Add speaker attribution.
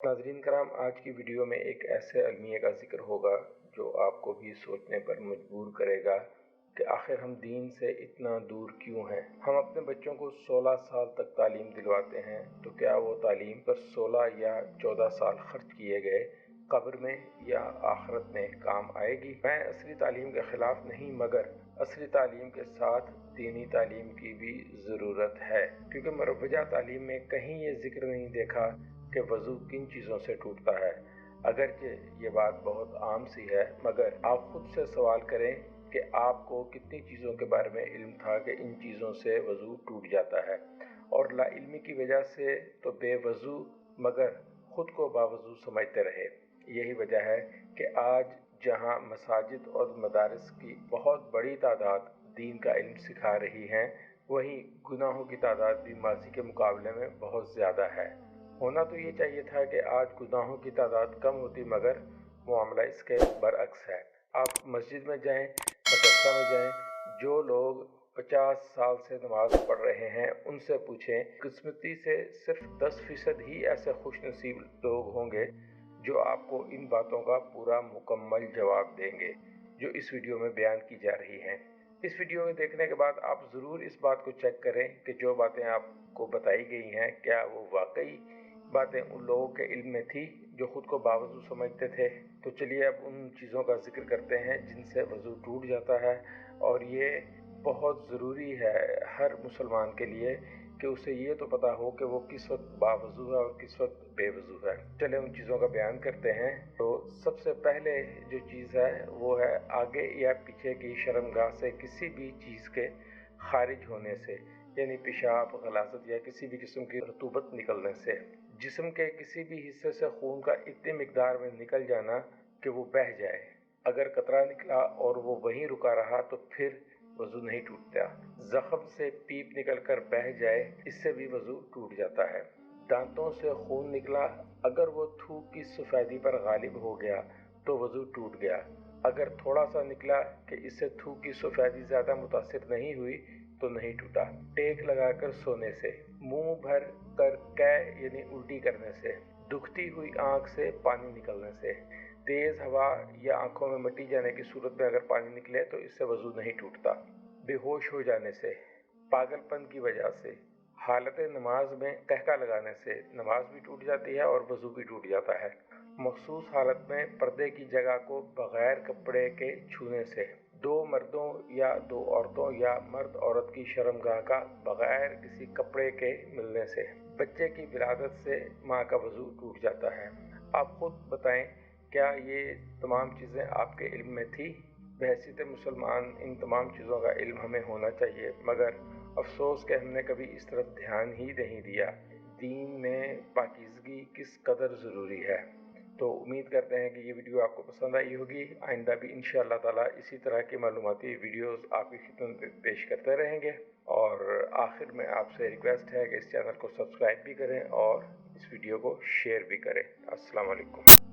Speaker 1: नाज़रीन कराम, आज की वीडियो में एक ऐसे अलमिया का जिक्र होगा जो आपको भी सोचने पर मजबूर करेगा कि आखिर हम दीन से इतना दूर क्यों हैं। हम अपने बच्चों को 16 साल तक तालीम दिलवाते हैं, तो क्या वो तालीम पर 16 या 14 साल खर्च किए गए कब्र में या आखिरत में काम आएगी। मैं असली तालीम के खिलाफ नहीं, मगर असली तालीम के साथ दीनी तालीम की भी ज़रूरत है, क्योंकि मरवजा तालीम में कहीं ये जिक्र नहीं देखा कि वज़ू किन चीज़ों से टूटता है। अगरचे ये बात बहुत आम सी है, मगर आप खुद से सवाल करें कि आपको कितनी चीज़ों के बारे में इल्म था कि इन चीज़ों से वज़ू टूट जाता है। और लाइल्मी की वजह से तो बेवज़ू मगर ख़ुद को बावज़ू समझते रहे। यही वजह है कि आज जहाँ मसाजिद और मदारिस की बहुत बड़ी तादाद दीन का इल्म सिखा रही हैं, वहीं गुनाहों की तादाद भी माजी के मुकाबले में बहुत ज़्यादा है। होना तो ये चाहिए था कि आज गुनाहों की तादाद कम होती, मगर मामला इसके बरअक्स है। आप मस्जिद में जाएं, मदरसा में जाएं, जो लोग 50 साल से नमाज पढ़ रहे हैं उनसे पूछें, किस्मती से सिर्फ 10% ही ऐसे खुशनसीब लोग होंगे जो आपको इन बातों का पूरा मुकम्मल जवाब देंगे जो इस वीडियो में बयान की जा रही हैं। इस वीडियो को देखने के बाद आप ज़रूर इस बात को चेक करें कि जो बातें आपको बताई गई हैं, क्या वो वाकई बातें उन लोगों के इल्म में थी जो खुद को बावज़ू समझते थे। तो चलिए अब उन चीज़ों का जिक्र करते हैं जिनसे वज़ू टूट जाता है, और ये बहुत ज़रूरी है हर मुसलमान के लिए कि उसे ये तो पता हो कि वो किस वक्त बावज़ू है और किस वक्त बेवज़ू है। चले उन चीज़ों का बयान करते हैं। तो सबसे पहले जो चीज़ है वो है आगे या पीछे की शर्मगाह से किसी भी चीज़ के खारिज होने से, यानी पेशाब, गलाज़त या किसी भी किस्म की रतूबत निकलने से। जिस्म के किसी भी हिस्से से खून का इतनी मिकदार में निकल जाना कि वो बह जाए। अगर कतरा निकला और वो वहीं रुका रहा तो फिर वज़ू नहीं टूटता। ज़ख्म से पीप निकल कर बह जाए, इससे भी वज़ू टूट जाता है। दांतों से खून निकला, अगर वो थूक की सफ़ेदी पर गालिब हो गया तो वज़ू टूट गया। अगर थोड़ा सा निकला कि इससे थूक की सफ़ेदी ज़्यादा मुतासिर नहीं हुई तो नहीं टूटा। टेक लगाकर सोने से, मुंह भर कर कै यानी उल्टी करने से, दुखती हुई आंख से पानी निकलने से, तेज हवा या आंखों में मिट्टी जाने की सूरत में अगर पानी निकले तो इससे वज़ू नहीं टूटता। बेहोश हो जाने से, पागलपन की वजह से, हालत नमाज में कहका लगाने से नमाज भी टूट जाती है और वज़ू भी टूट जाता है। मखसूस हालत में पर्दे की जगह को बग़ैर कपड़े के छूने से, दो मर्दों या दो औरतों या मर्द औरत की शर्मगाह का बग़ैर किसी कपड़े के मिलने से, बच्चे की विलादत से माँ का वज़ू टूट जाता है। आप खुद बताएं, क्या ये तमाम चीज़ें आपके इल्म में थी? बहैसियत मुसलमान इन तमाम चीज़ों का इल्म हमें होना चाहिए, मगर अफसोस कि हमने कभी इस तरफ ध्यान ही नहीं दिया। दीन में पाकीज़गी किस कदर ज़रूरी है। तो उम्मीद करते हैं कि ये वीडियो आपको पसंद आई होगी। आइंदा भी इंशाअल्लाह ताला इसी तरह की मालूमाती वीडियोस आपकी खिदमत में पेश करते रहेंगे। और आखिर में आपसे रिक्वेस्ट है कि इस चैनल को सब्सक्राइब भी करें और इस वीडियो को शेयर भी करें। अस्सलाम वालेकुम।